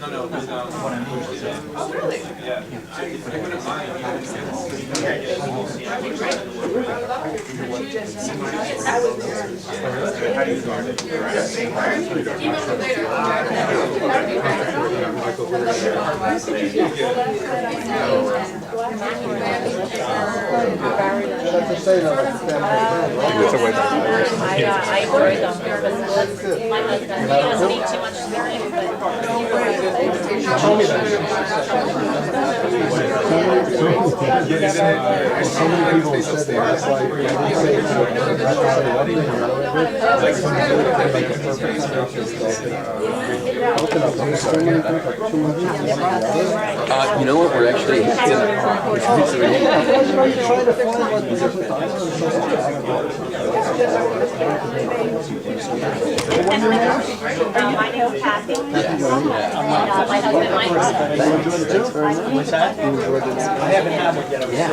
no, with, oh, really? Yeah. If you wouldn't mind. I enjoyed them. My husband, he doesn't speak too much Spanish, but he So many people said that. That's why I didn't say it. That's why I didn't You know what? We're actually in my name's Kathy. My husband Mike. What's that? I haven't had one yet.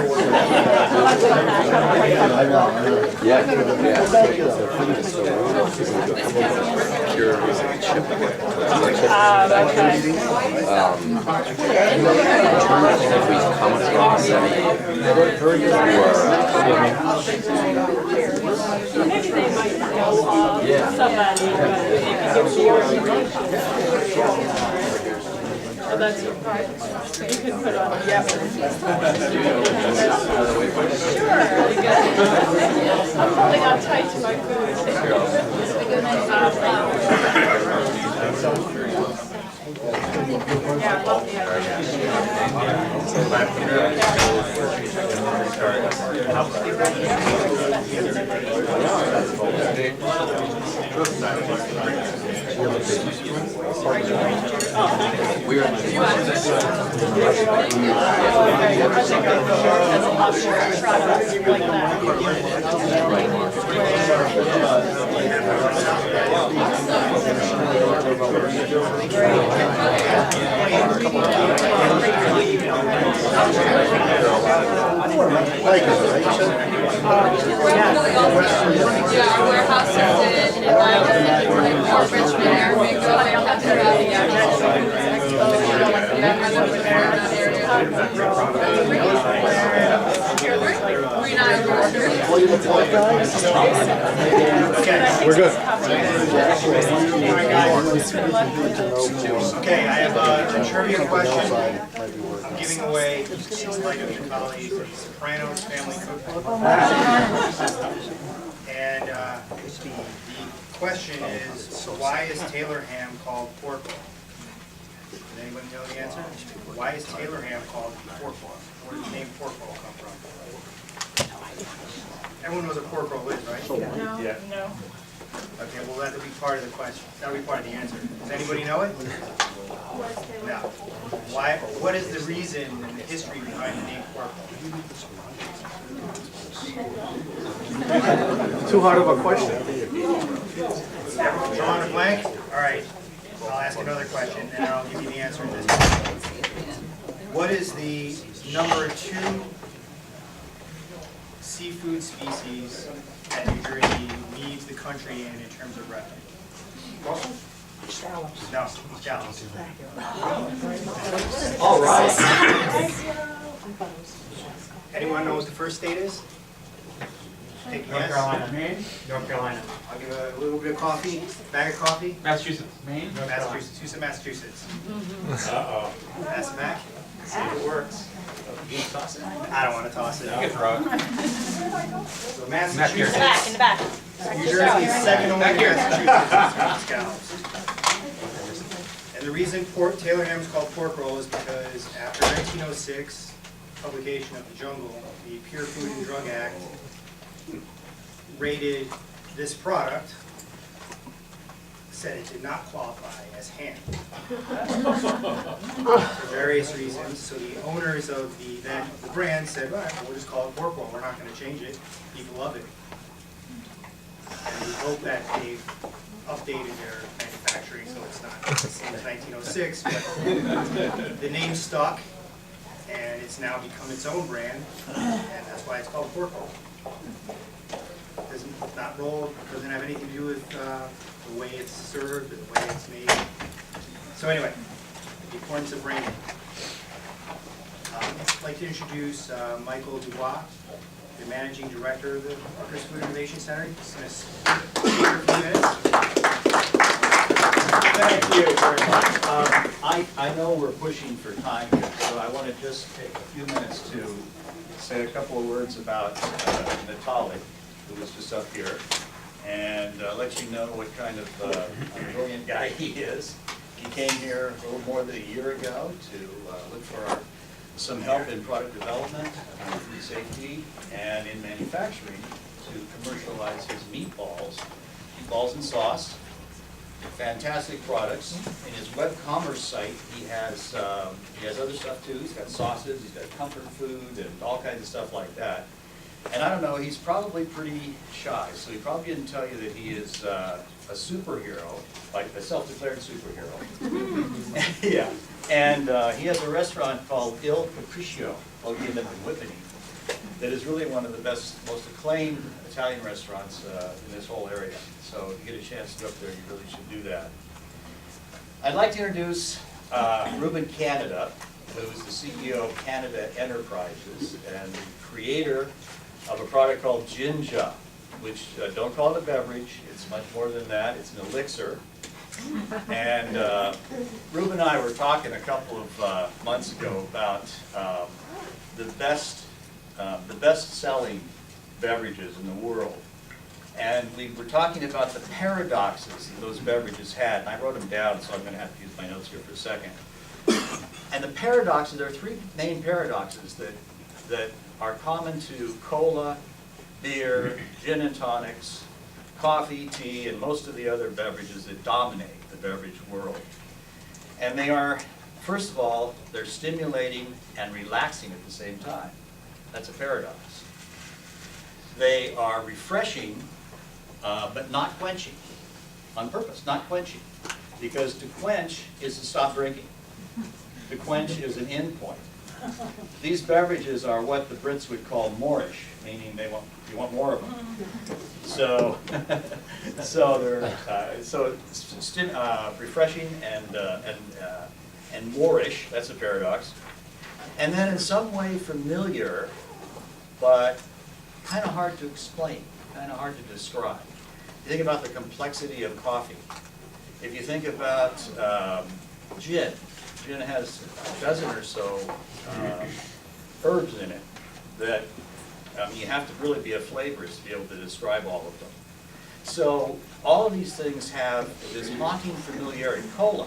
If we come across any Oh, that's your part. You can put on a yep. Sure. I'm holding on tight to my food. Yeah, I love the Yeah, our warehouse is in Atlanta, Richmond area. So I don't have to We're good. Okay, I have a trivia question. I'm giving away like a colleague, the Sopranos family cookbook. And the question is, why is Taylor ham called pork roll? Does anybody know the answer? Why is Taylor ham called pork roll? Where did the name pork roll come from? Everyone knows what pork roll is, right? No. No. Okay, well that'll be part of the question. That'll be part of the answer. Does anybody know it? No. Why? What is the reason and the history behind the name pork roll? Too hard of a question. Everyone drawing a blank? All right. I'll ask another question, and I'll give you the answer in this one. What is the number 2 seafood species that New Jersey leads the country in terms of revenue? Scallops. No, scallops. All right. Anyone know what the first state is? Take a North guess. Carolina. Maine? North Carolina. I'll give a little bit of coffee, bag of coffee. Massachusetts. Maine? North Carolina. Massachusetts. Who said Massachusetts? Uh-oh. Pass it back. See if it works. You toss it? I don't want to toss it. You can throw it. So In Massachusetts. the back, in the back. New Jersey is second only to Massachusetts. Scallops. And the reason Taylor ham is called pork roll is because after 1906 publication of The Jungle, the Pure Food and Drug Act rated this product, said it did not qualify as ham for various reasons. So the owners of the brand said, all right, well, we'll just call it pork roll. We're not going to change it. People love it. And we hope that they've updated their manufacturing so it's not the same as 1906, but the name stuck, and it's now become its own brand, and that's why it's called pork roll. It's not rolled, doesn't have anything to do with the way it's served or the way it's made. So anyway, the importance of branding. I'd like to introduce Michael Dubois, the Managing Director of the Rutgers Food Innovation Center. He's going to speak for a few minutes. Thank you very much. I know we're pushing for time here, so I want to just take a few minutes to say a couple of words about Natali, who was just up here, and let you know what kind of brilliant guy he is. He came here a little more than a year ago to look for some help in product development, food safety, and in manufacturing to commercialize his meatballs and sauce. Fantastic products. In his web commerce site, he has other stuff too. He's got sauces, he's got comfort food, and all kinds of stuff like that. And I don't know, he's probably pretty shy, so he probably didn't tell you that he is a superhero, like a self-declared superhero. Yeah. And he has a restaurant called Il Capriccio, located in Whippany, that is really one of the best, most acclaimed Italian restaurants in this whole area. So if you get a chance to go up there, you really should do that. I'd like to introduce Ruben Canada, who is the CEO of Canada Enterprises and the creator of a product called Jinja, which don't call it a beverage, it's much more than that, it's an elixir. And Ruben and I were talking a couple of months ago about the best-selling beverages in the world. And we were talking about the paradoxes that those beverages had, and I wrote them down, so I'm going to have to use my notes here for a second. And the paradoxes, there are three main paradoxes that are common to cola, beer, gin and tonics, coffee, tea, and most of the other beverages that dominate the beverage world. And they are, first of all, they're stimulating and relaxing at the same time. That's a paradox. They are refreshing, but not quenching, on purpose, not quenching. Because to quench is to stop drinking. To quench is an end point. These beverages are what the Brits would call moreish, meaning you want more of them. So, they're refreshing and moreish. That's a paradox. And then in some way familiar, but kind of hard to explain, kind of hard to describe. You think about the complexity of coffee. If you think about gin, gin has a dozen or so herbs in it that you have to really be a flavorist to be able to describe all of them. So all of these things have this haunting familiarity. Cola,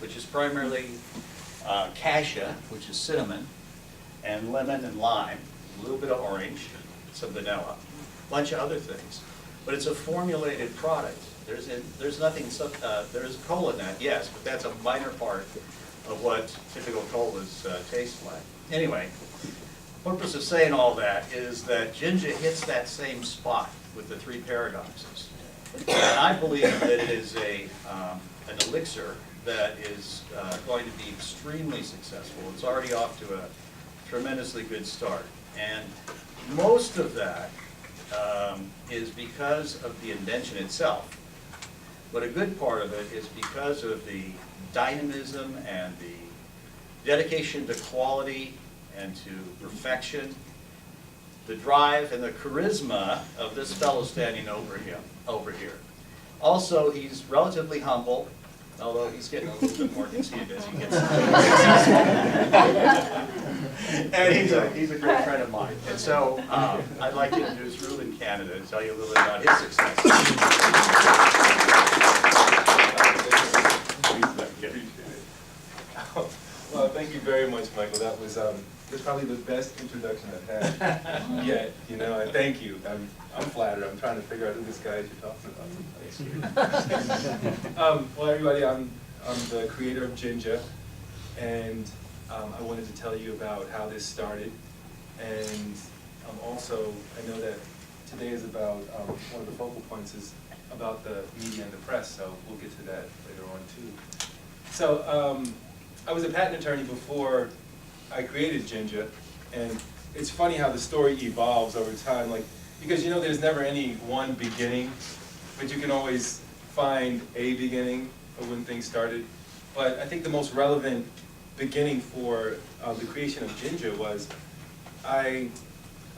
which is primarily cassia, which is cinnamon, and lemon and lime, a little bit of orange, some vanilla, a bunch of other things. But it's a formulated product. There's nothing, there is cola in that, yes, but that's a minor part of what typical colas taste like. Anyway, the purpose of saying all that is that Jinja hits that same spot with the three paradoxes. And I believe that it is an elixir that is going to be extremely successful. It's already off to a tremendously good start. And most of that is because of the invention itself. But a good part of it is because of the dynamism and the dedication to quality and to perfection, the drive and the charisma of this fellow standing over here. Also, he's relatively humble, although he's getting a little bit more conceited as he gets and he's a great friend of mine. And so I'd like to introduce Ruben Canada and tell you a little bit about his success. Well, thank you very much, Michael. That was probably the best introduction I've had yet. You know, and thank you. I'm flattered. I'm trying to figure out who this guy is you're talking about. Well, everybody, I'm the creator of Jinja, and I wanted to tell you about how this started. And also, I know that today is about one of the focal points is about the media and the press. So we'll get to that later on too. So. I was a patent attorney before I created Jinja, and it's funny how the story evolves over time, because you know there's never any one beginning, but you can always find a beginning of when things started. But I think the most relevant beginning for the creation of Ginger was I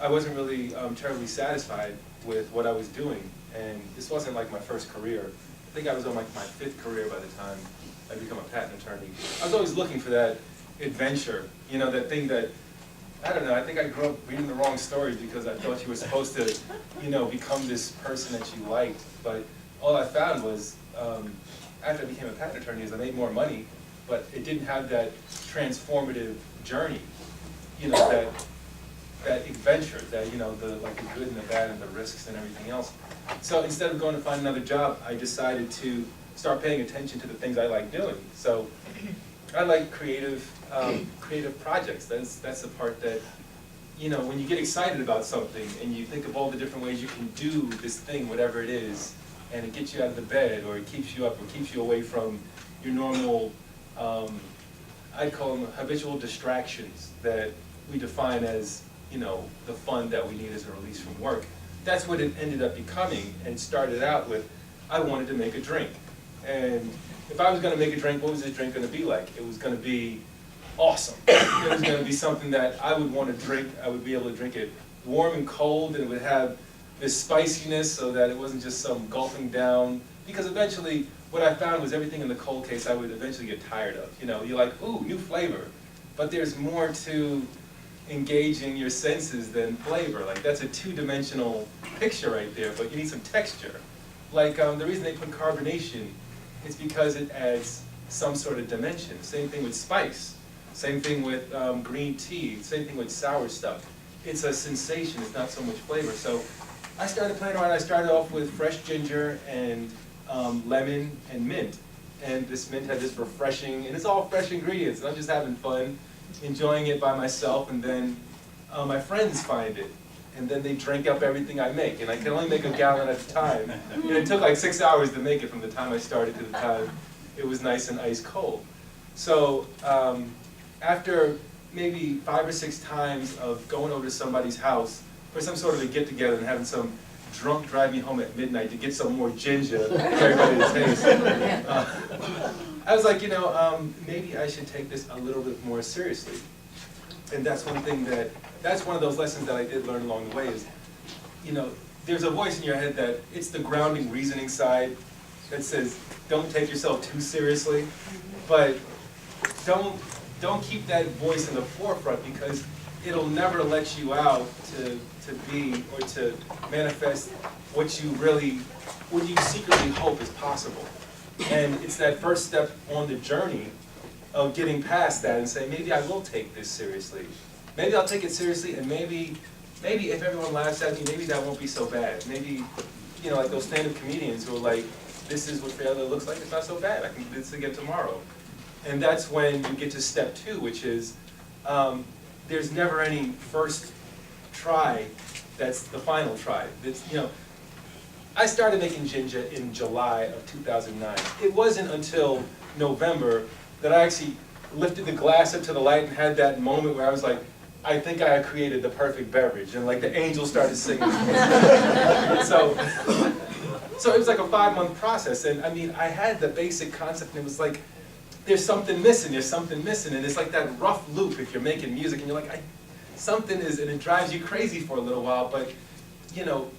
wasn't really terribly satisfied with what I was doing, and this wasn't like my first career. I think I was on like my 5th career by the time I became a patent attorney. I was always looking for that adventure, you know, that thing that, I don't know, I think I grew up reading the wrong stories because I thought you were supposed to, you know, become this person that you liked. But all I found was, after I became a patent attorney, is I made more money, but it didn't have that transformative journey, you know, that adventure, that, you know, the good and the bad and the risks and everything else. So instead of going to find another job, I decided to start paying attention to the things I like doing. So I like creative projects. That's the part that, you know, when you get excited about something and you think of all the different ways you can do this thing, whatever it is, and it gets you out of the bed, or it keeps you up, or keeps you away from your normal, I'd call them habitual distractions that we define as, you know, the fun that we need as a release from work. That's what it ended up becoming, and started out with, I wanted to make a drink. And if I was going to make a drink, what was this drink going to be like? It was going to be awesome. It was going to be something that I would want to drink. I would be able to drink it warm and cold, and it would have this spiciness so that it wasn't just some gulping down. Because eventually, what I found was everything in the cold case I would eventually get tired of. You know, you're like, ooh, new flavor. But there's more to engaging your senses than flavor. Like, that's a two-dimensional picture right there, but you need some texture. Like, the reason they put carbonation is because it adds some sort of dimension. Same thing with spice. Same thing with green tea. Same thing with sour stuff. It's a sensation, it's not so much flavor. So I started playing around. I started off with fresh ginger and lemon and mint. And this mint had this refreshing, and it's all fresh ingredients, and I'm just having fun, enjoying it by myself, and then my friends find it, and then they drink up everything I make, and I can only make a gallon at a time, and it took like 6 hours to make it from the time I started to the time it was nice and ice cold. So after maybe 5 or 6 times of going over to somebody's house for some sort of a get-together and having some drunk drive me home at midnight to get some more ginger for everybody to taste, I was like, you know, maybe I should take this a little bit more seriously. And that's one thing that's one of those lessons that I did learn along the way is, you know, there's a voice in your head that it's the grounding, reasoning side that says, don't take yourself too seriously, but don't keep that voice in the forefront, because it'll never let you out to be or to manifest what you secretly hope is possible. And it's that first step on the journey of getting past that and saying, maybe I will take this seriously. Maybe I'll take it seriously, and maybe if everyone laughs at me, maybe that won't be so bad. Maybe, you know, like those stand-up comedians who are like, this is what failure looks like, it's not so bad, I can do this again tomorrow. And that's when you get to step 2, which is, there's never any first try that's the final try. It's, you know, I started making ginger in July of 2009. It wasn't until November that I actually lifted the glass up to the light and had that moment where I was like, I think I created the perfect beverage, and like the angels started singing. So it was like a 5-month process, and I mean, I had the basic concept, and it was like, there's something missing, and it's like that rough loop if you're making music, and you're like, something is, and it drives you crazy for a little while, but, you know,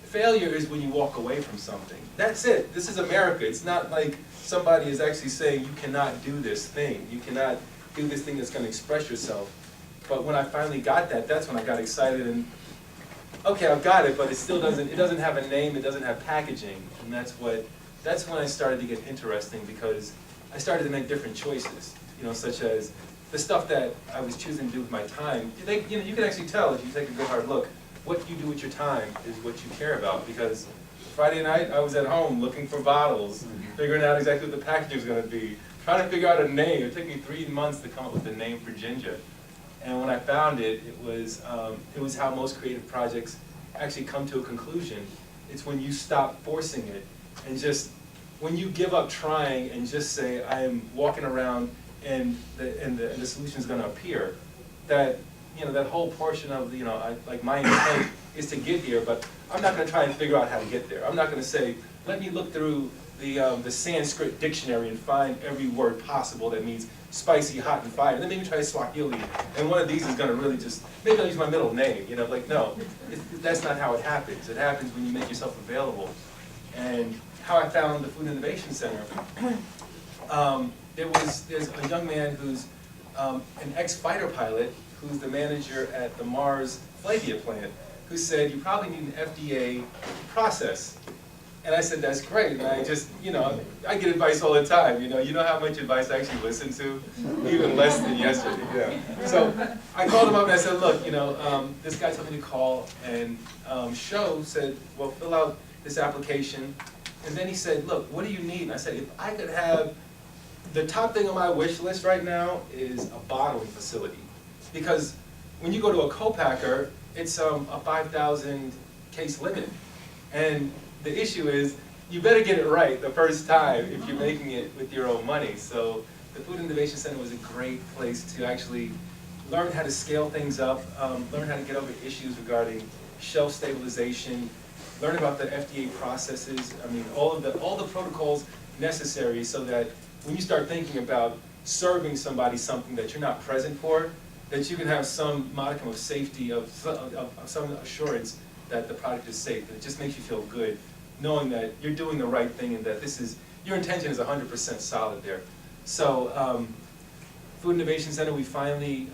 failure is when you walk away from something. That's it. This is America. It's not like somebody is actually saying you cannot do this thing. You cannot do this thing that's going to express yourself. But when I finally got that, that's when I got excited and, okay, I've got it, but it still doesn't have a name, it doesn't have packaging. And that's when I started to get interesting, because I started to make different choices, you know, such as the stuff that I was choosing to do with my time. You know, you can actually tell if you take a good hard look, what you do with your time is what you care about, because Friday night I was at home looking for bottles, figuring out exactly what the packaging was going to be, trying to figure out a name. It took me 3 months to come up with the name for Ginger. And when I found it, it was how most creative projects actually come to a conclusion. It's when you stop forcing it, and just when you give up trying and just say, I am walking around and the solution is going to appear. That, you know, that whole portion of, you know, like my intent is to get here, but I'm not going to try and figure out how to get there. I'm not going to say, let me look through the Sanskrit dictionary and find every word possible that means spicy, hot, and fire. And then maybe try Swahili. And one of these is gonna really just, maybe I'll use my middle name, you know, like, no, that's not how it happens. It happens when you make yourself available. And how I found the Food Innovation Center, there's a young man who's an ex-fighter pilot who's the manager at the Mars Flavia plant, who said, you probably need an FDA process. And I said, that's great. And I just, you know, I get advice all the time. You know how much advice I actually listen to? Even less than yesterday. Yeah. So I called him up and I said, look, you know, this guy told me to call, and Show said, well, fill out this application. And then he said, look, what do you need? And I said, if I could have, the top thing on my wish list right now is a bottling facility. Because when you go to a co-packer, it's a 5,000 case limit. And the issue is, you better get it right the first time if you're making it with your own money. So the Food Innovation Center was a great place to actually learn how to scale things up, learn how to get over issues regarding shelf stabilization, learn about the FDA processes. I mean, all the protocols necessary so that when you start thinking about serving somebody something that you're not present for, that you can have some modicum of safety, of some assurance that the product is safe. And it just makes you feel good, knowing that you're doing the right thing and that your intention is 100% solid there. So, Food Innovation Center, we finally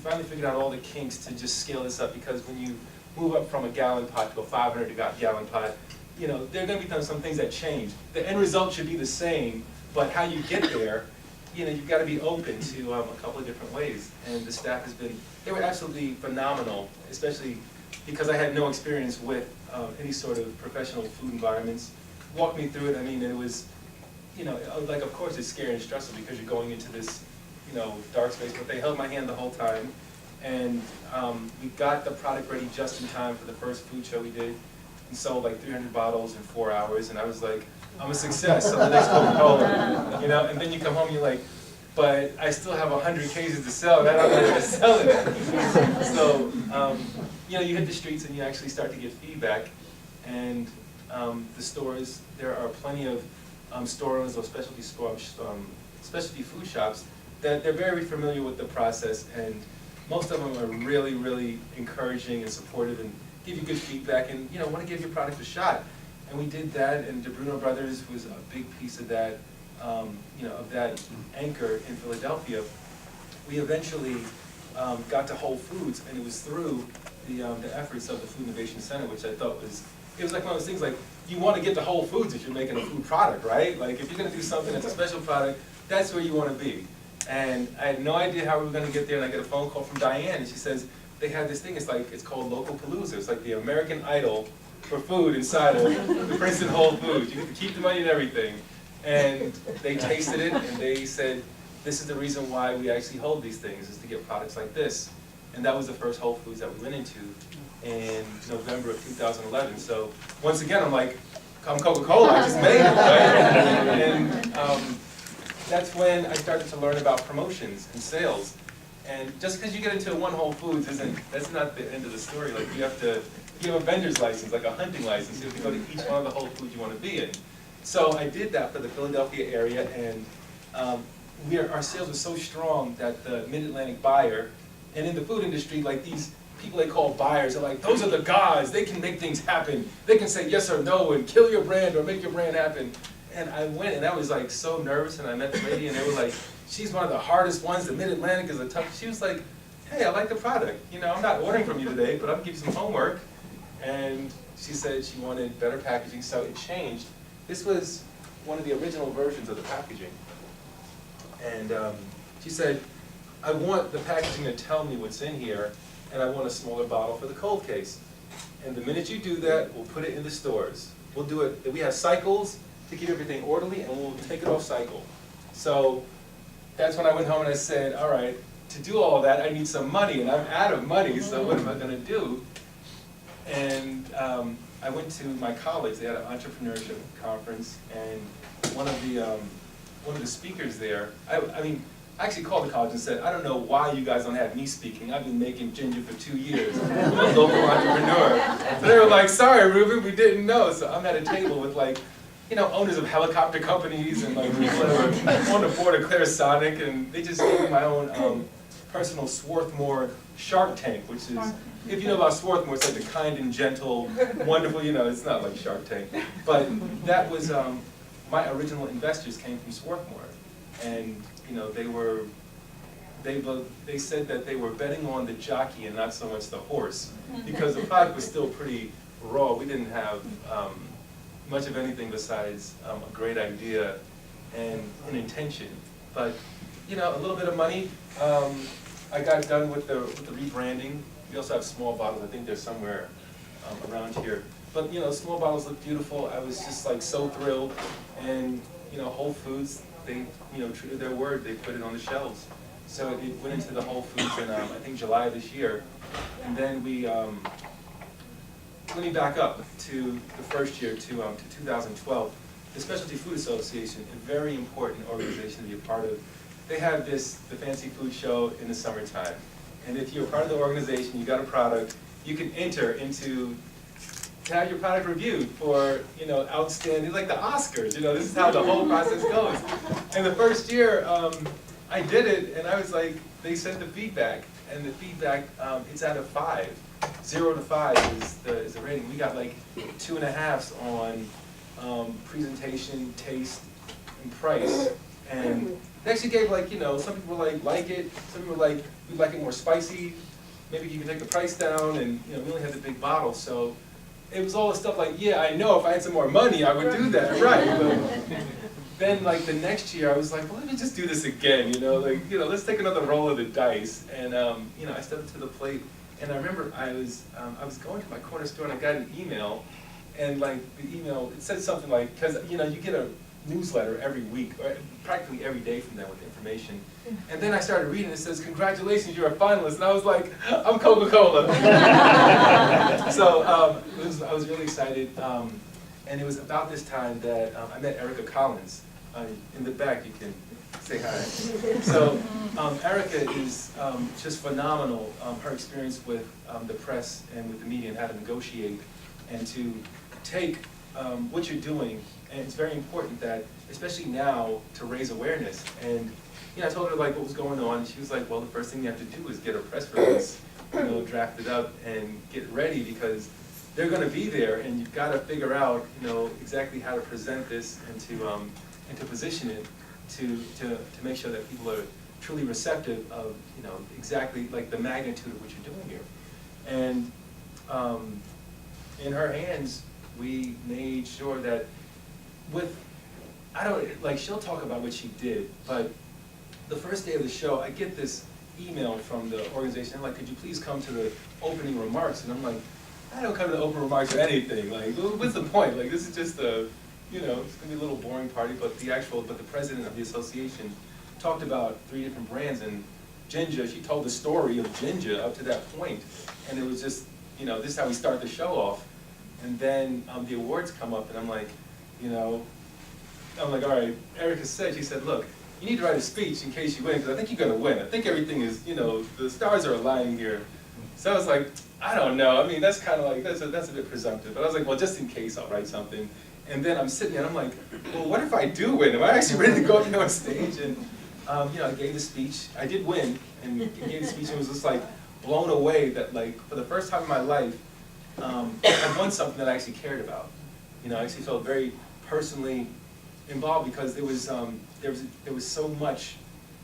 figured out all the kinks to just scale this up, because when you move up from a gallon pot to a 500-gallon pot, you know, there are going to be some things that change. The end result should be the same, but how you get there, you know, you've got to be open to a couple of different ways. And the staff they were absolutely phenomenal, especially because I had no experience with any sort of professional food environments. Walked me through it. I mean, it was, you know, like, of course it's scary and stressful because you're going into this, you know, dark space, but they held my hand the whole time. And we got the product ready just in time for the first food show we did. We sold like 300 bottles in 4 hours, and I was like, I'm a success, I'm the next Coca-Cola, you know? And then you come home and you're like, but I still have 100 cases to sell, and I don't know where to sell it. So, you know, you hit the streets and you actually start to get feedback, and the stores, there are plenty of store owners or specialty food shops that they're very familiar with the process, and most of them are really, really encouraging and supportive and give you good feedback and, you know, want to give your product a shot. And we did that, and DeBruno Brothers was a big piece of that, you know, of that anchor in Philadelphia. We eventually got to Whole Foods, and it was through the efforts of the Food Innovation Center, which I thought it was like one of those things, like, you want to get to Whole Foods if you're making a food product, right? Like, if you're going to do something that's a special product, that's where you want to be. And I had no idea how we were going to get there, and I get a phone call from Diane, and she says, they have this thing, it's called Local Palooza. It's like the American Idol for food inside of the Princeton Whole Foods. You get to keep the money and everything. And they tasted it, and they said, this is the reason why we actually hold these things, is to get products like this. And that was the first Whole Foods that we went into in November of 2011. So once again, I'm like, I'm Coca-Cola, I just made it, right? And that's when I started to learn about promotions and sales. And just because you get into one Whole Foods that's not the end of the story. Like, you have a vendor's license, like a hunting license. You have to go to each one of the Whole Foods you want to be in. So I did that for the Philadelphia area, and our sales were so strong that the Mid-Atlantic buyer, and in the food industry, like, these people they call buyers are like, those are the gods, they can make things happen. They can say yes or no and kill your brand or make your brand happen. And I went, and I was like so nervous, and I met the lady, and they were like, she's one of the hardest ones, the Mid-Atlantic is a tough, she was like, hey, I like the product. You know, I'm not ordering from you today, but I'll give you some homework. And she said she wanted better packaging, so it changed. This was one of the original versions of the packaging. And she said, I want the packaging to tell me what's in here, and I want a smaller bottle for the cold case. And the minute you do that, we'll put it in the stores. We'll do it, we have cycles to keep everything orderly, and we'll take it off cycle. So that's when I went home and I said, all right, to do all of that, I need some money, and I'm out of money, so what am I going to do? And I went to my colleagues. They had an entrepreneurship conference, and one of the speakers there, I actually called the college and said, I don't know why you guys don't have me speaking. I've been making ginger for 2 years. I'm a local entrepreneur. So they were like, sorry, Ruben, we didn't know. So I'm at a table with like owners of helicopter companies and like people that were on the board of Clarisonic, and they just gave me my own personal Swarthmore Shark Tank, which is, if you know about Swarthmore, it's like the kind and gentle, wonderful, it's not like Shark Tank. But that was, my original investors came from Swarthmore. And, they said that they were betting on the jockey and not so much the horse, because the product was still pretty raw. We didn't have much of anything besides a great idea and an intention. But, a little bit of money. I got done with the rebranding. We also have small bottles. I think they're somewhere around here. But small bottles look beautiful. I was just like so thrilled. And Whole Foods, they true to their word. They put it on the shelves. So it went into the Whole Foods in I think July of this year. And then let me back up to the first year, to 2012. The Specialty Food Association, a very important organization to be a part of. They have the Fancy Food Show in the summertime. And if you're part of the organization, you got a product, you can enter to have your product reviewed for, outstanding, like the Oscars, this is how the whole process goes. And the first year, I did it, and I was like, they sent the feedback, and the feedback, it's out of 5. 0 to 5 is the rating. We got like 2.5s on presentation, taste, and price. And they actually gave some people were like it, some people were like, we'd like it more spicy, maybe you can take the price down, and we only had the big bottle, so it was all the stuff like, yeah, I know if I had some more money, I would do that, right? But then the next year, I was like, well, let me just do this again, let's take another roll of the dice. And I stepped up to the plate, and I remember I was going to my corner store, and I got an email, and the email, it said something like, because you get a newsletter every week, or practically every day from them with information. And then I started reading, it says, congratulations, you're a finalist. And I was like, I'm Coca-Cola. So I was really excited. And it was about this time that I met Erica Collins. In the back, you can say hi. So Erica is just phenomenal. Her experience with the press and with the media and how to negotiate and to take what you're doing. And it's very important that, especially now, to raise awareness. And I told her what was going on. And she was like, well, the first thing you have to do is get a press release, drafted up and get ready, because they're going to be there, and you've got to figure out, exactly how to present this and to position it to make sure that people are truly receptive of, exactly the magnitude of what you're doing here. And in her hands, we made sure that she'll talk about what she did, but the first day of the show, I get this email from the organization. I'm like, could you please come to the opening remarks? And I'm like, I don't come to the opening remarks or anything. What's the point? This is just it's gonna be a little boring party. But the president of the association talked about 3 different brands, and Ginger, she told the story of Ginger up to that point, and it was just, this is how we start the show off. And then the awards come up, and I'm like, all right, Erica said, she said, look, you need to write a speech in case you win, because I think you're going to win. I think everything is, the stars are aligning here. So I was like, I don't know. I mean, that's kind of that's a bit presumptive. But I was like, well, just in case, I'll write something. And then I'm sitting there, and I'm like, well, what if I do win? Am I actually ready to go on stage? And, I gave the speech. I did win, and gave the speech, and was just blown away that for the first time in my life, I won something that I actually cared about. I actually felt very personally involved, because there was so much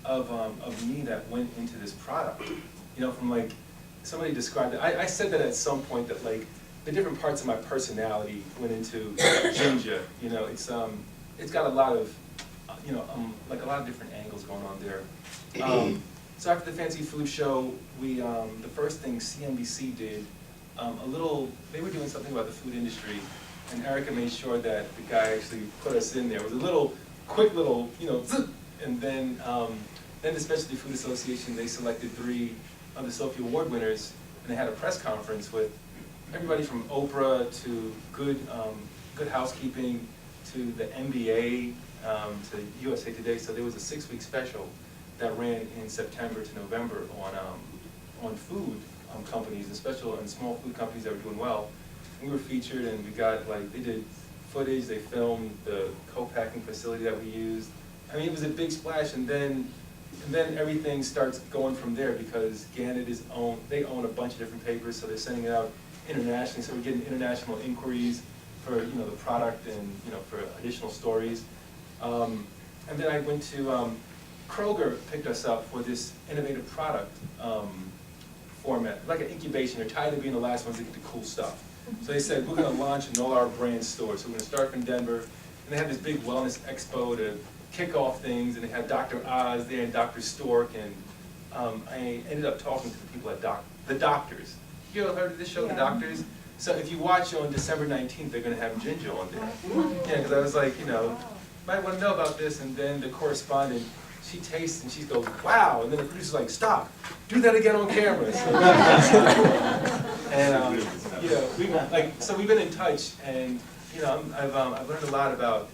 of me that went into this product. From somebody described it. I said that at some point that the different parts of my personality went into Ginger. It's got a lot of a lot of different angles going on there. So after the Fancy Food Show, we the first thing CNBC did, they were doing something about the food industry, and Erica made sure that the guy actually put us in there. It was a quick little, zip, and then the Specialty Food Association, they selected 3 of the Sophie Award winners, and they had a press conference with everybody from Oprah to Good Housekeeping to the NBA to USA Today. So there was a 6-week special that ran in September to November on food companies, and small food companies that were doing well. We were featured, and we got they did footage, they filmed the co-packing facility that we used. I mean, it was a big splash, and then everything starts going from there because Gannett they own a bunch of different papers, so they're sending it out internationally, so we're getting international inquiries for, you know, the product and, you know, for additional stories. And then I went to, Kroger picked us up for this innovative product format, like an incubation. They're tired of being the last ones to get the cool stuff. So they said, we're going to launch in all our brand stores. So we're going to start from Denver, and they had this big wellness expo to kick off things, and they had Dr. Oz there and Dr. Stork, and I ended up talking to the people at The Doctors. You ever heard of this show, The Doctors? So if you watch on December 19th, they're going to have Ginger on there. Yeah, because I was like, you know, might want to know about this, and then the correspondent, she tastes and she goes, wow, and then the producer's like, stop, do that again on camera. So, and you know, so we've been in touch, and you know, I've learned a lot about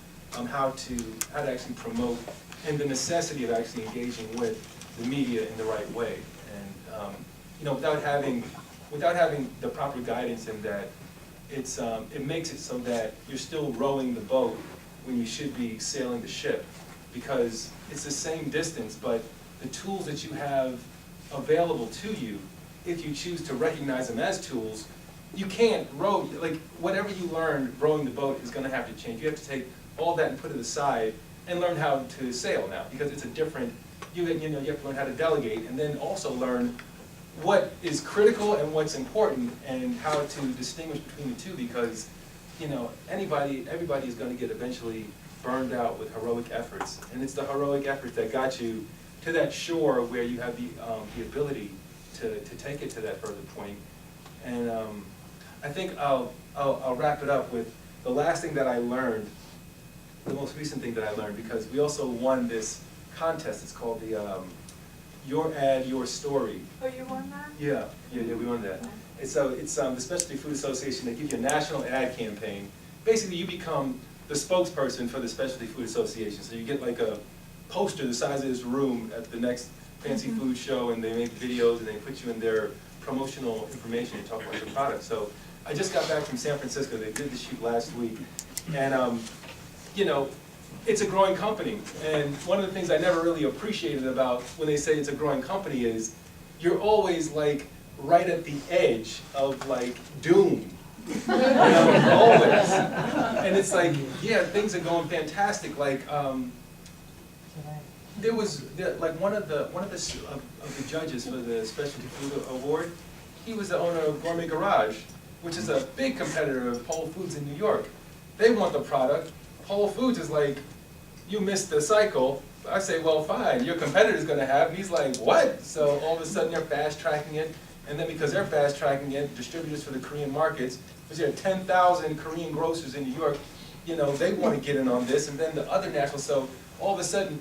how to actually promote and the necessity of actually engaging with the media in the right way, and you know, without having the proper guidance in that, it makes it so that you're still rowing the boat when you should be sailing the ship, because it's the same distance, but the tools that you have available to you, if you choose to recognize them as tools, you can't row, like whatever you learned rowing the boat is going to have to change. You have to take all that and put it aside and learn how to sail now, because it's a different, you have to learn how to delegate, and then also learn what is critical and what's important, and how to distinguish between the two, because you know, everybody is going to get eventually burned out with heroic efforts, and it's the heroic efforts that got you to that shore where you have the ability to take it to that further point. And I think I'll wrap it up with the last thing that I learned, the most recent thing that I learned, because we also won this contest. It's called the Your Ad, Your Story. Oh, you won that? Yeah, we won that. And so it's the Specialty Food Association. They give you a national ad campaign. Basically, you become the spokesperson for the Specialty Food Association. So you get like a poster the size of this room at the next fancy food show, and they make videos and they put you in their promotional information and talk about your product. So I just got back from San Francisco. They did the shoot last week, and you know, it's a growing company. And one of the things I never really appreciated about when they say it's a growing company is you're always like right at the edge of like doom. You know, always. And it's like, yeah, things are going fantastic. Like there was like one of the judges for the Specialty Food Award. He was the owner of Gourmet Garage, which is a big competitor of Whole Foods in New York. They want the product. Whole Foods is like, you missed the cycle. I say, well, fine, your competitor's going to have it. He's like, what? So all of a sudden they're fast tracking it. And then because they're fast tracking it, distributors for the Korean markets, because there are 10,000 Korean grocers in New York, you know, they want to get in on this. And then the other national, so all of a sudden,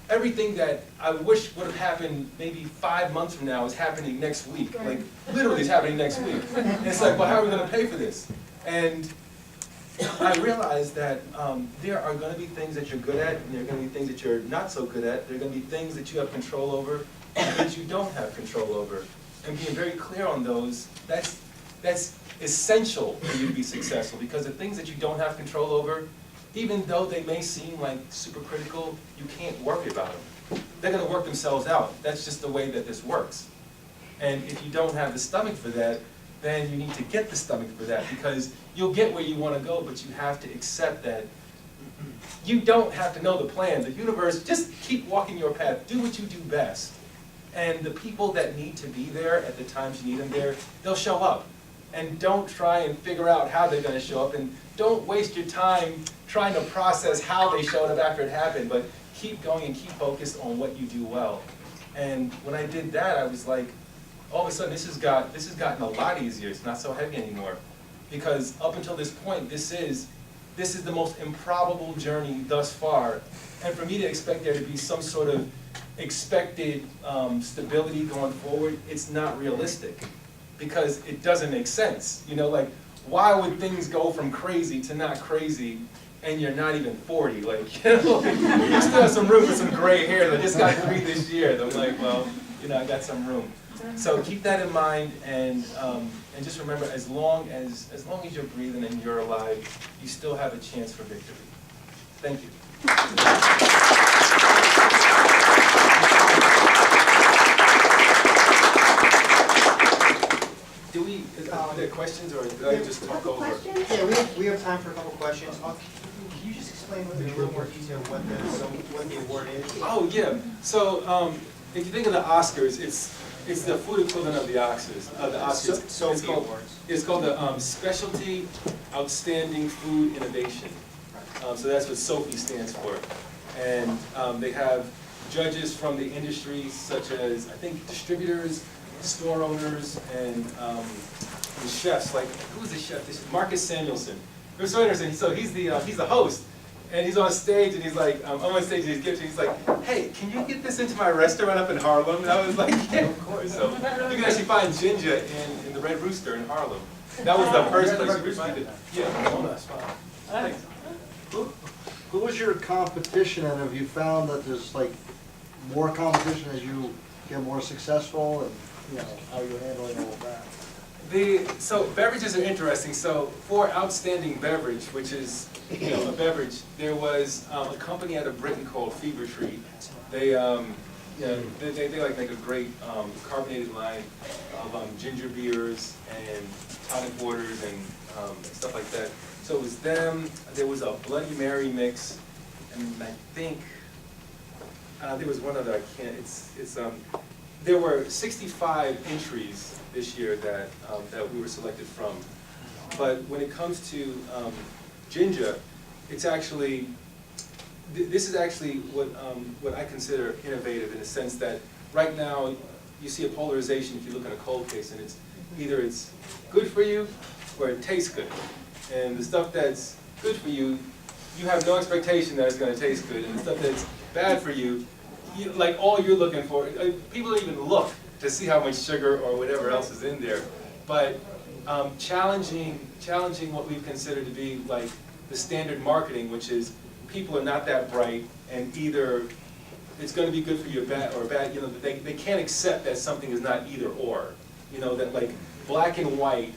everything that I wish would have happened maybe 5 months from now is happening next week. Like, literally it's happening next week. And it's like, well, how are we going to pay for this? And I realized that there are going to be things that you're good at, and there are going to be things that you're not so good at. There are going to be things that you have control over, and things you don't have control over. And being very clear on those, that's essential for you to be successful, because the things that you don't have control over, even though they may seem like super critical, you can't worry about them. They're going to work themselves out. That's just the way that this works. And if you don't have the stomach for that, then you need to get the stomach for that, because you'll get where you want to go, but you have to accept that you don't have to know the plan. The universe, just keep walking your path. Do what you do best. And the people that need to be there at the times you need them there, they'll show up. And don't try and figure out how they're going to show up, and don't waste your time trying to process how they showed up after it happened, but keep going and keep focused on what you do well. And when I did that, I was like, all of a sudden this has gotten a lot easier. It's not so heavy anymore. Because up until this point, this is the most improbable journey thus far. And for me to expect there to be some sort of expected stability going forward, it's not realistic. Because it doesn't make sense. You know, like, why would things go from crazy to not crazy and you're not even 40? Like, you know, you still have some room for some gray hair that just got 3 this year. And I'm like, well, you know, I got some room. So keep that in mind, and just remember, as long as you're breathing and you're alive, you still have a chance for victory. Thank you. Are there questions, or did I just talk over? Yeah, we have time for a couple questions. Can you just explain in a little more detail what the award is? Oh, yeah. So if you think of the Oscars, it's the food equivalent of the Oscars. Sophie Awards. It's called the Specialty Outstanding Food Innovation. So that's what SOFI stands for. And they have judges from the industry, such as, I think, distributors, store owners, and chefs. Like, who was the chef? This Marcus Samuelson. It was so interesting. So he's the host, and he's on stage, and he's like, I'm on stage, and he's like, hey, can you get this into my restaurant up in Harlem? And I was like, yeah, of course. So you can actually find ginger in the Red Rooster in Harlem. That was the first place you could find it. Yeah, oh, that's fine. Thanks. Who was your competition, and have you found that there's like more competition as you get more successful, and you know, how you're handling all of that? So beverages are interesting. So for outstanding beverage, which is, you know, a beverage, there was a company out of Britain called Fever Tree. They they like make a great carbonated line of ginger beers and tonic waters and stuff like that. So it was them. There was a Bloody Mary mix, and I think there was one other. I can't. There were 65 entries this year that we were selected from. But when it comes to ginger, it's actually, this is actually what I consider innovative, in the sense that right now you see a polarization if you look at a cold case, and it's either it's good for you or it tastes good. And the stuff that's good for you, you have no expectation that it's going to taste good. And the stuff that's bad for you, like all you're looking for, people don't even look to see how much sugar or whatever else is in there. But challenging what we've considered to be like the standard marketing, which is people are not that bright, and either it's going to be good for you or bad. You know, they can't accept that something is not either or. You know, that like black and white.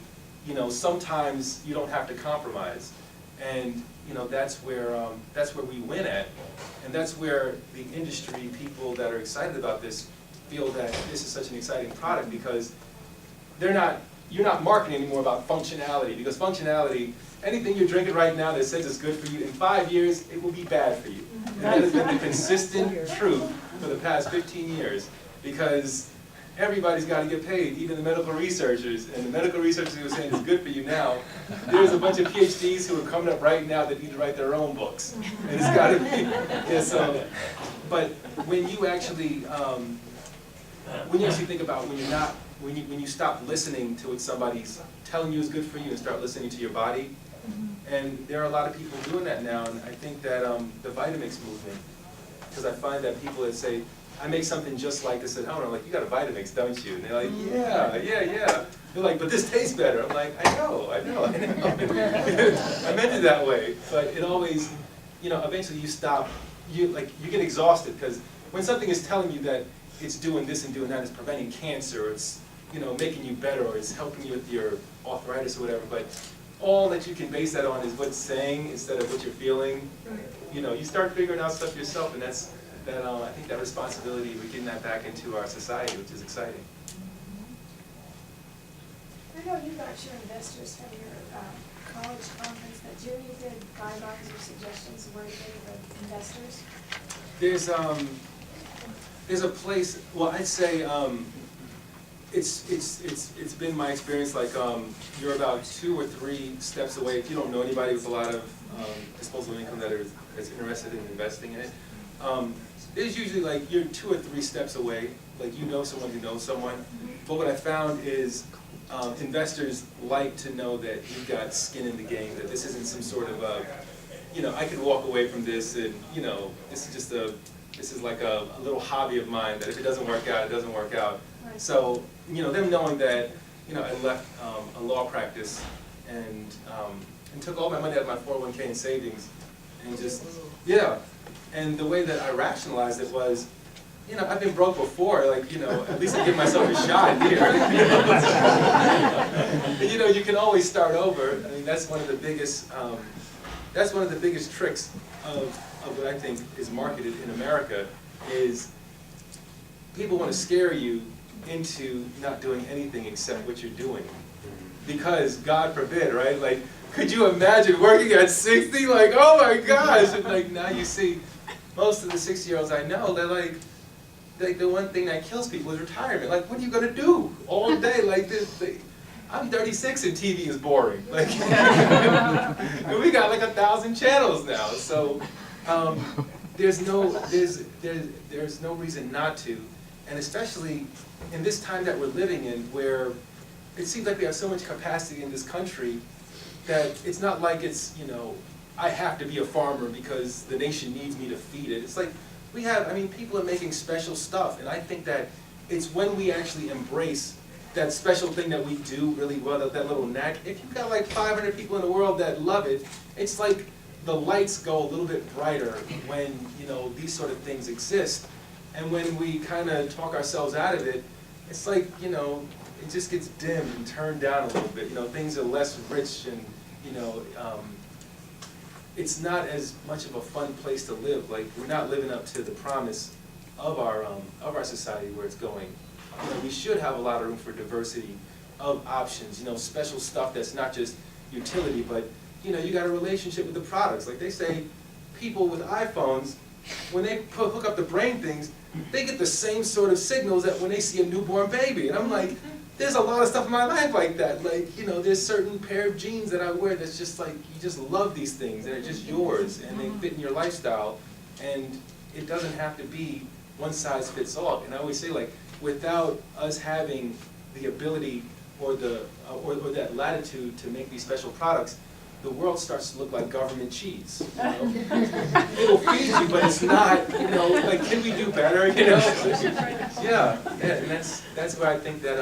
You know, sometimes you don't have to compromise, and you know that's where we win at, and that's where the industry people that are excited about this feel that this is such an exciting product, because you're not marketing anymore about functionality, because functionality, anything you're drinking right now that says it's good for you, in 5 years it will be bad for you. And that has been the consistent truth for the past 15 years, because everybody's got to get paid, even the medical researchers. And the medical researchers who are saying it's good for you now, there's a bunch of PhDs who are coming up right now that need to write their own books. And it's got to be, yeah, so, but when you actually think about when you stop listening to what somebody's telling you is good for you and start listening to your body, and there are a lot of people doing that now, and I think that the Vitamix movement, because I find that people that say, I make something just like this at home. I'm like, you got a Vitamix, don't you? And they're like, yeah. They're like, but this tastes better. I'm like, I know. I meant it that way. But it always, you know, eventually you stop. You get exhausted, because when something is telling you that it's doing this and doing that, it's preventing cancer, or it's, you know, making you better, or it's helping you with your arthritis or whatever. But all that you can base that on is what it's saying instead of what you're feeling. You know, you start figuring out stuff yourself, and that's. I think that responsibility, we're getting that back into our society, which is exciting. I know you got your investors from your college conference, but do you give guidelines or suggestions of where to go to investors? There's a place. Well, I'd say it's been my experience. Like you're about 2 or 3 steps away. If you don't know anybody with a lot of disposable income that is interested in investing in it. There's usually like you're 2 or 3 steps away, like you know someone who knows someone. But what I found is investors like to know that you've got skin in the game, that this isn't some sort of you know, I could walk away from this and, you know, this is like a little hobby of mine, that if it doesn't work out, it doesn't work out. Right. So, you know, them knowing that, you know, I left a law practice and took all my money out of my 401k and savings and just, yeah. And the way that I rationalized it was, you know, I've been broke before, like, you know, at least I give myself a shot here. And, you know, you can always start over. I mean, that's one of the biggest tricks of what I think is marketed in America is people want to scare you into not doing anything except what you're doing. Because, God forbid, right? Like, could you imagine working at 60? Like, oh my gosh! And like, now you see, most of the 60-year-olds I know, they're like the one thing that kills people is retirement. Like, what are you gonna do all day? Like this, I'm 36 and TV is boring. Like, and we got like 1,000 channels now. So there's no reason not to, and especially in this time that we're living in, where it seems like we have so much capacity in this country that it's not like it's, you know, I have to be a farmer because the nation needs me to feed it. It's like we have, I mean, people are making special stuff, and I think that it's when we actually embrace that special thing that we do really well, that little knack. If you've got like 500 people in the world that love it, it's like the lights go a little bit brighter when, you know, these sort of things exist. And when we kind of talk ourselves out of it, it's like, you know, it just gets dimmed and turned down a little bit. You know, things are less rich, and, you know, it's not as much of a fun place to live. Like, we're not living up to the promise of our society where it's going. You know, we should have a lot of room for diversity of options. You know, special stuff that's not just utility, but, you know, you got a relationship with the products. Like they say, people with iPhones, when they hook up the brain things, they get the same sort of signals that when they see a newborn baby. And I'm like, there's a lot of stuff in my life like that. Like, you know, there's certain pair of jeans that I wear that's just like, you just love these things, and they're just yours, and they fit in your lifestyle. And it doesn't have to be one size fits all. And I always say, like, without us having the ability or that latitude to make these special products, the world starts to look like government cheese. You know? It'll feed you, but it's not, you know, like, can we do better, you know? Yeah, and that's where I think that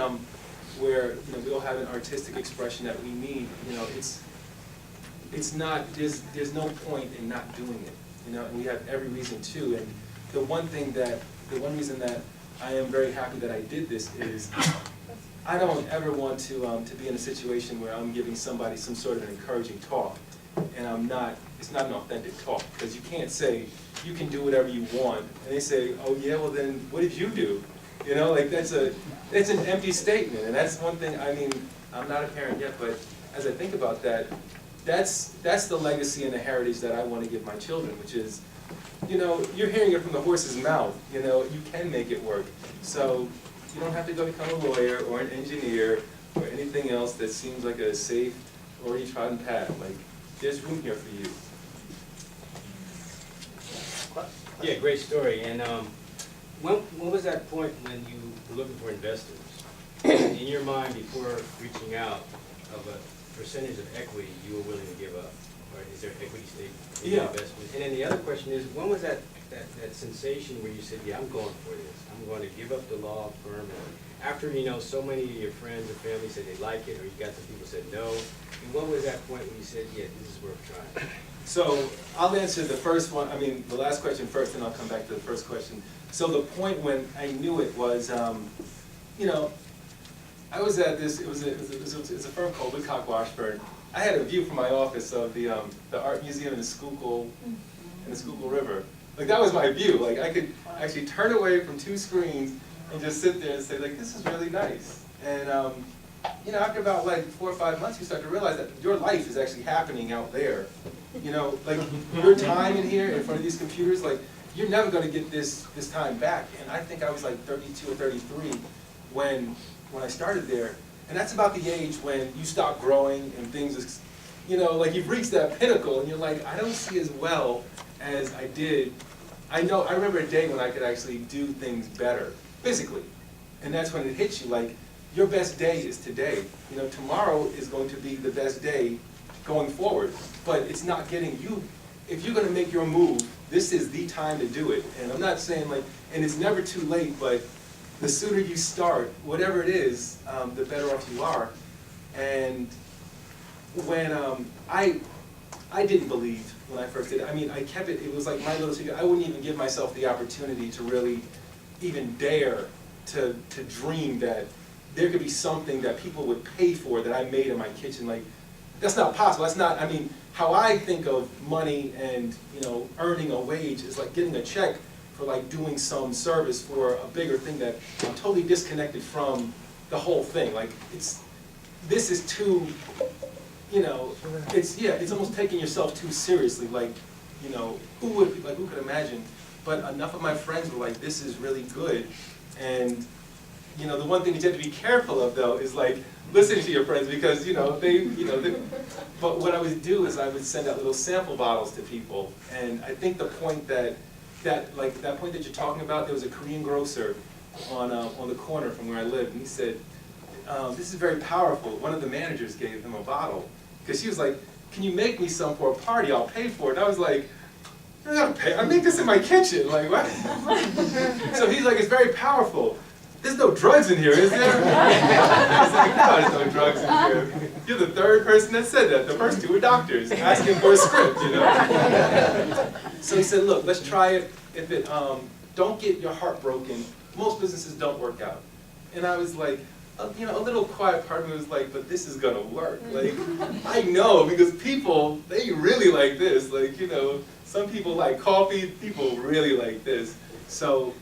where, you know, we all have an artistic expression that we need. You know, it's not, there's no point in not doing it, you know, and we have every reason to. And the one reason that I am very happy that I did this is I don't ever want to be in a situation where I'm giving somebody some sort of an encouraging talk, and it's not an authentic talk, because you can't say, you can do whatever you want, and they say, oh yeah, well then, what did you do? You know, like, that's an empty statement, and that's one thing. I mean, I'm not a parent yet, but as I think about that, that's the legacy and the heritage that I want to give my children, which is, you know, you're hearing it from the horse's mouth, you know, you can make it work. So you don't have to go become a lawyer or an engineer or anything else that seems like a safe, already trodden path. Like, there's room here for you. Yeah, great story. And when was that point when you were looking for investors? In your mind, before reaching out, of a percentage of equity you were willing to give up? Or is there equity stake in the investment? And then the other question is, when was that sensation where you said, yeah, I'm going for this. I'm going to give up the law firm. And after, you know, so many of your friends and family said they like it, or you got some people said no. And what was that point when you said, yeah, this is worth trying? So I'll answer the first one, I mean, the last question first, and I'll come back to the first question. So the point when I knew it was, you know, I was at this, it was a firm called Woodcock Washburn. I had a view from my office of the art museum in the Schuylkill River. Like, that was my view. Like, I could actually turn away from two screens and just sit there and say, like, this is really nice. And you know, after about like 4 or 5 months, you start to realize that your life is actually happening out there. You know, like, your time in here in front of these computers, like, you're never going to get this time back. And I think I was like 32 or 33 when I started there. And that's about the age when you stop growing and things, you know, like, you've reached that pinnacle and you're like, I don't see as well as I did. I remember a day when I could actually do things better, physically. And that's when it hits you, like, your best day is today. You know, tomorrow is going to be the best day going forward. But it's not getting you, if you're going to make your move, this is the time to do it. And I'm not saying, like, and it's never too late, but the sooner you start, whatever it is, the better off you are. And when I didn't believe when I first did it. I mean, I kept it, it was like my little secret. I wouldn't even give myself the opportunity to really even dare to dream that there could be something that people would pay for that I made in my kitchen. Like, that's not possible. That's not, I mean, how I think of money and, you know, earning a wage is like getting a check for like doing some service for a bigger thing that I'm totally disconnected from the whole thing. Like, this is too, you know, it's almost taking yourself too seriously. Like, you know, who could imagine? But enough of my friends were like, this is really good. And, you know, the one thing that you have to be careful of, though, is like listening to your friends, because, you know, but what I would do is I would send out little sample bottles to people. And I think the point that point that you're talking about, there was a Korean grocer on the corner from where I lived, and he said, this is very powerful. One of the managers gave him a bottle, because she was like, can you make me some for a party? I'll pay for it. And I was like, I gotta pay. I make this in my kitchen. Like, what? So he's like, it's very powerful. There's no drugs in here, is there? I was like, no, there's no drugs in here. You're the third person that said that. The first two were doctors asking for a script, you know? So he said, look, let's try it. If it, don't get your heart broken. Most businesses don't work out. And I was like, you know, a little quiet part of me was like, but this is gonna work. Like, I know, because people, they really like this. Like, you know, some people like coffee, people really like this. So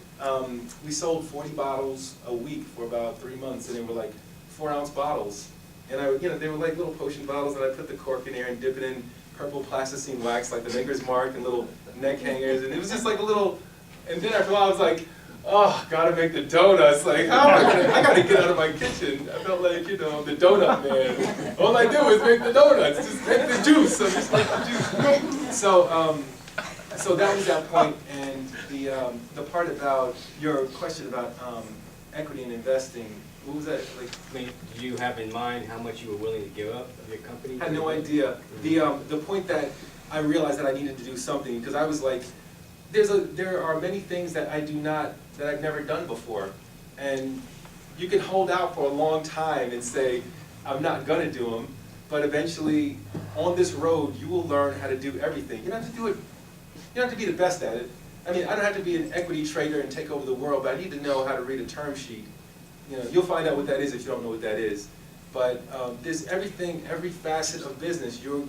we sold 40 bottles a week for about 3 months, and they were like 4-ounce bottles. And you know, they were like little potion bottles, and I put the cork in there and dip it in purple plasticine wax, like the Maker's Mark, and little neck hangers, and it was just like a little. And then after a while, I was like, oh, gotta make the donuts. Like, how am I gotta get out of my kitchen. I felt like, you know, the donut man. All I do is make the donuts, just make the juice. So just make the juice. So that was that point. And the part about your question about equity and investing, what was that? Like, I mean, do you have in mind how much you were willing to give up of your company? I had no idea. The point that I realized that I needed to do something, because I was like, there are many things that that I've never done before. And you can hold out for a long time and say, I'm not gonna do them, but eventually on this road you will learn how to do everything. You don't have to do it, you don't have to be the best at it. I mean, I don't have to be an equity trader and take over the world, but I need to know how to read a term sheet. You know, you'll find out what that is if you don't know what that is. But there's everything, every facet of business, you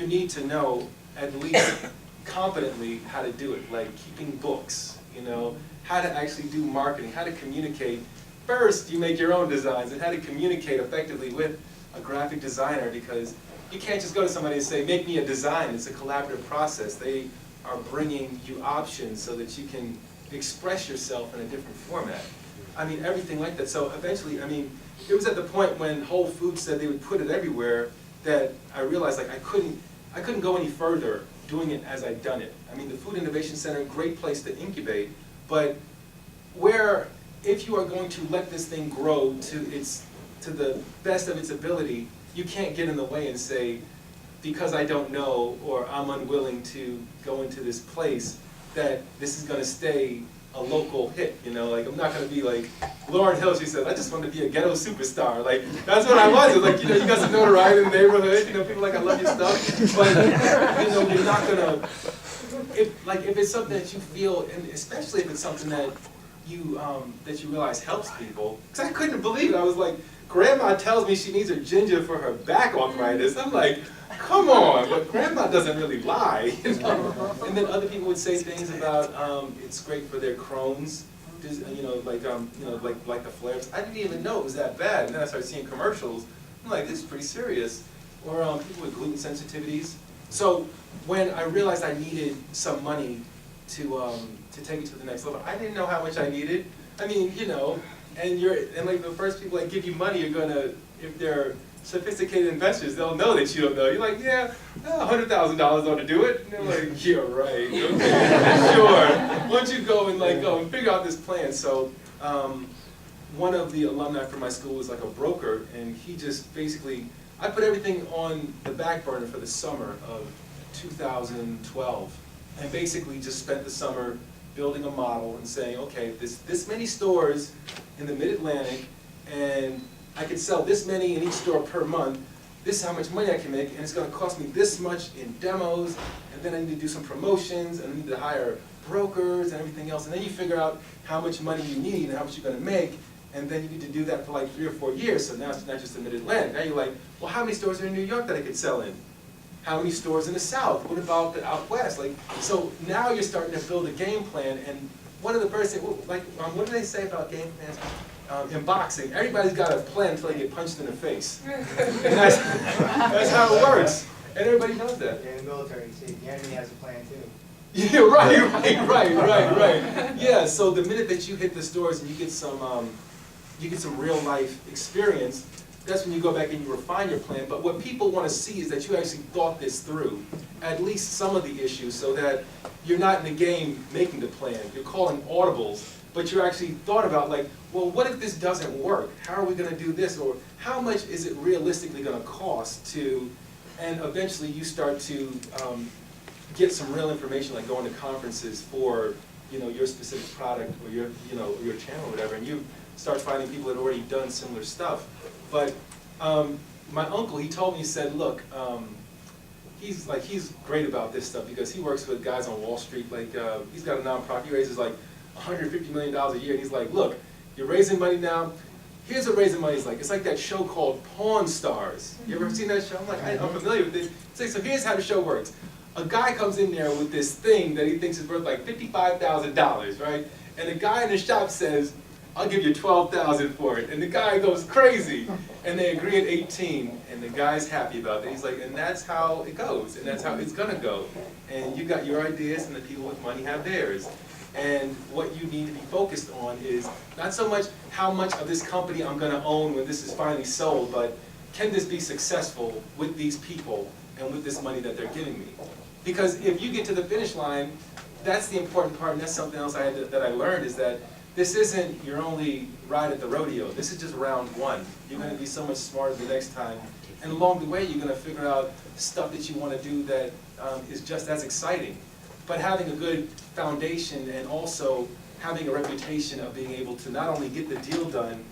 need to know at least competently how to do it, like keeping books, you know, how to actually do marketing, how to communicate. First, you make your own designs, and how to communicate effectively with a graphic designer, because you can't just go to somebody and say, make me a design. It's a collaborative process. They are bringing you options so that you can express yourself in a different format. I mean, everything like that. So eventually, I mean, it was at the point when Whole Foods said they would put it everywhere that I realized, like, I couldn't go any further doing it as I'd done it. I mean, the Food Innovation Center, great place to incubate, but where, if you are going to let this thing grow to the best of its ability, you can't get in the way and say, because I don't know, or I'm unwilling to go into this place, that this is going to stay a local hit, you know? Like, I'm not going to be like Lauryn Hill. She said, I just want to be a ghetto superstar. Like, that's what I was. It was like, you know, you got some notoriety in the neighborhood, you know, people like, I love your stuff, but, you know, you're not going to, if it's something that you feel, and especially if it's something that you realize helps people, because I couldn't believe it. I was like, Grandma tells me she needs her ginger for her back arthritis. I'm like, come on, but Grandma doesn't really lie, you know? And then other people would say things about it's great for their Crohn's, you know, like the flares. I didn't even know it was that bad. And then I started seeing commercials. I'm like, this is pretty serious. Or people with gluten sensitivities. So when I realized I needed some money to take it to the next level, I didn't know how much I needed. I mean, you know, and like the first people that give you money are gonna, if they're sophisticated investors, they'll know that you don't know. You're like, yeah, $100,000 ought to do it. And they're like, you're right, okay, sure. Why don't you go and figure out this plan? So one of the alumni from my school was like a broker, and he just basically, I put everything on the back burner for the summer of 2012, and basically just spent the summer building a model and saying, okay, this many stores in the Mid-Atlantic, and I could sell this many in each store per month. This is how much money I can make, and it's going to cost me this much in demos, and then I need to do some promotions, and I need to hire brokers and everything else, and then you figure out how much money you need and how much you're gonna make, and then you need to do that for like 3 or 4 years, so now it's not just the Mid-Atlantic. Now you're like, well, how many stores are in New York that I could sell in? How many stores in the South? What about the out West? Like, so now you're starting to build a game plan, and one of the first things, like, what do they say about game plans? In boxing, everybody's got a plan until they get punched in the face. And that's how it works. And everybody knows that. In the military, see, the enemy has a plan too. Yeah, right. Yeah, so the minute that you hit the stores and you get some real life experience, that's when you go back and you refine your plan. But what people want to see is that you actually thought this through, at least some of the issues, so that you're not in the game making the plan. You're calling audibles, but you actually thought about, like, well, what if this doesn't work? How are we going to do this? Or how much is it realistically going to cost to, and eventually you start to get some real information, like going to conferences for, you know, your specific product or your, you know, your channel or whatever, and you start finding people that have already done similar stuff. But my uncle, he told me, he said, look, he's great about this stuff because he works with guys on Wall Street. Like, he's got a nonprofit, he raises like $150 million a year, and he's like, look, you're raising money now. Here's what raising money is like. It's like that show called Pawn Stars. You ever seen that show? I'm like, I'm familiar with it. It's like, so here's how the show works. A guy comes in there with this thing that he thinks is worth like $55,000, right? And the guy in the shop says, I'll give you $12,000 for it. And the guy goes crazy. And they agree at 18, and the guy's happy about it. He's like, and that's how it goes, and that's how it's gonna go. And you got your ideas, and the people with money have theirs. And what you need to be focused on is not so much how much of this company I'm gonna own when this is finally sold, but can this be successful with these people and with this money that they're giving me? Because if you get to the finish line, that's the important part, and that's something else that I learned, is that this isn't your only ride at the rodeo. This is just round one. You're going to be so much smarter the next time. And along the way, you're going to figure out stuff that you want to do that is just as exciting. But having a good foundation and also having a reputation of being able to not only get the deal done,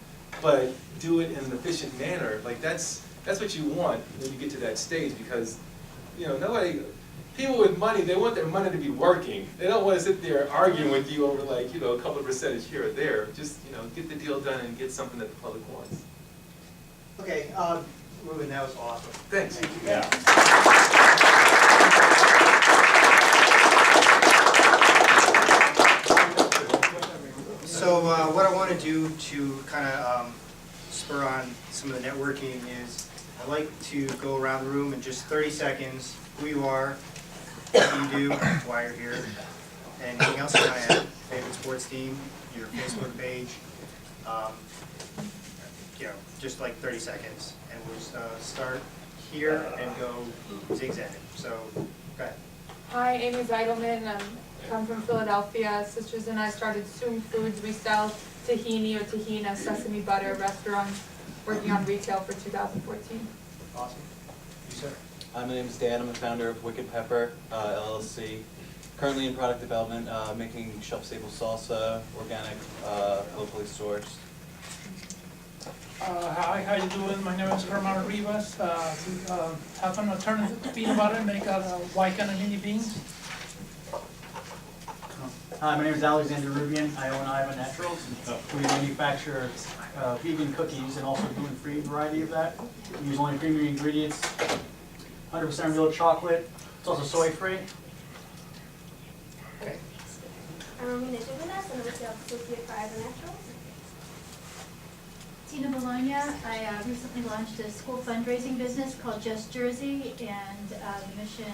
but do it in an efficient manner, like that's what you want when you get to that stage, because, you know, people with money, they want their money to be working. They don't want to sit there arguing with you over, like, you know, a couple of percentage here or there. Just, you know, get the deal done and get something that the public wants. Okay, Ruben, that was awesome. Thanks. Thank you. Yeah. So what I want to do to kind of spur on some of the networking is I'd like to go around the room in just 30 seconds, who you are, what you do, why you're here, and anything else you want to add, favorite sports team, your Facebook page, you know, just like 30 seconds. And we'll just start here and go zigzag. So, go ahead. Hi, Amy Zeidelman. I come from Philadelphia. Sisters and I started Soom Foods. We sell tahini or tahina sesame butter restaurants, working on retail for 2014. Awesome. You, sir? Hi, my name is Dan. I'm the founder of Wicked Pepper, LLC. Currently in product development, making shelf-stable salsa, organic, locally sourced. Hi, how you doing? My name is Herman Rivas. We have an alternative peanut butter, make white cannellini beans. Hi, my name is Alexander Rubian. I own Iva Naturals. We manufacture vegan cookies and also gluten-free variety of that. We use only premium ingredients, 100% real chocolate. It's also soy-free. Okay. I'm Romina Jimenez, and I'm a sales associate for Iva Naturals. Tina Bologna. I recently launched a school fundraising business called Just Jersey, and the mission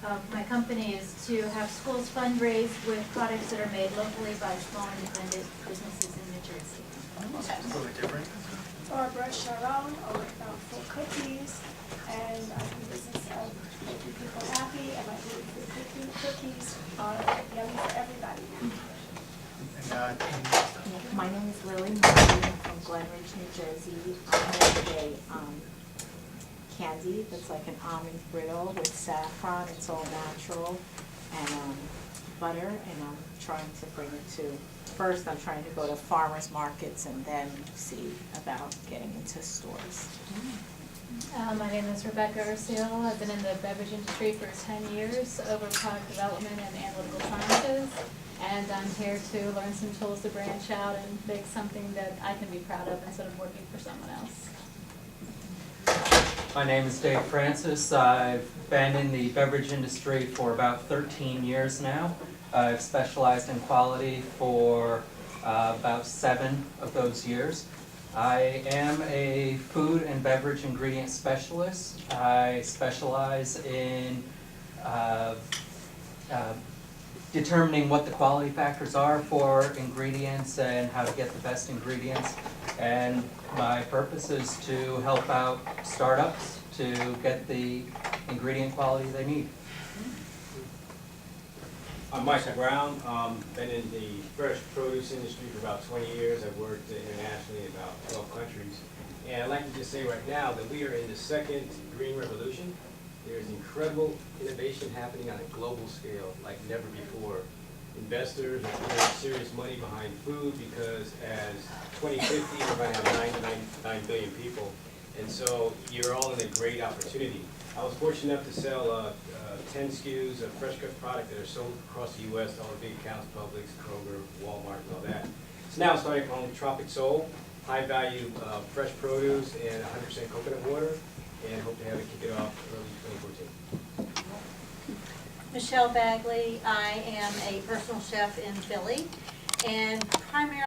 of my company is to have schools fundraise with products that are made locally by small independent businesses in New Jersey. A little bit different. Barbara Sharon, I work on full cookies, and I do business of making people happy, and my gluten-free cookies are yummy for everybody. And, My name is Lily Martin. I'm from Glen Ridge, New Jersey. I make a candy that's like an almond brittle with saffron. It's all natural, and butter, and I'm trying to bring it to, first I'm trying to go to farmers markets and then see about getting into stores. My name is Rebecca Ursil. I've been in the beverage industry for 10 years over product development and analytical sciences. And I'm here to learn some tools to branch out and make something that I can be proud of instead of working for someone else. My name is Dave Francis. I've been in the beverage industry for about 13 years now. I've specialized in quality for about 7 of those years. I am a food and beverage ingredient specialist. I specialize in determining what the quality factors are for ingredients and how to get the best ingredients. And my purpose is to help out startups to get the ingredient quality they need. I'm Michael Brown. Been in the fresh produce industry for about 20 years. I've worked internationally in about 12 countries. And I'd like to just say right now that we are in the second green revolution. There's incredible innovation happening on a global scale like never before. Investors are putting serious money behind food because as 2050, we're going to have 9 billion people. And so you're all in a great opportunity. I was fortunate enough to sell 10 SKUs of fresh cut product that are sold across the U.S. to all the big accounts, Publix, Kroger, Walmart, and all that. So now I'm starting calling Tropic Soul, high value fresh produce and 100% coconut water, and hope to have it kick it off early 2014. Michelle Bagley. I am a personal chef in Philly, and primarily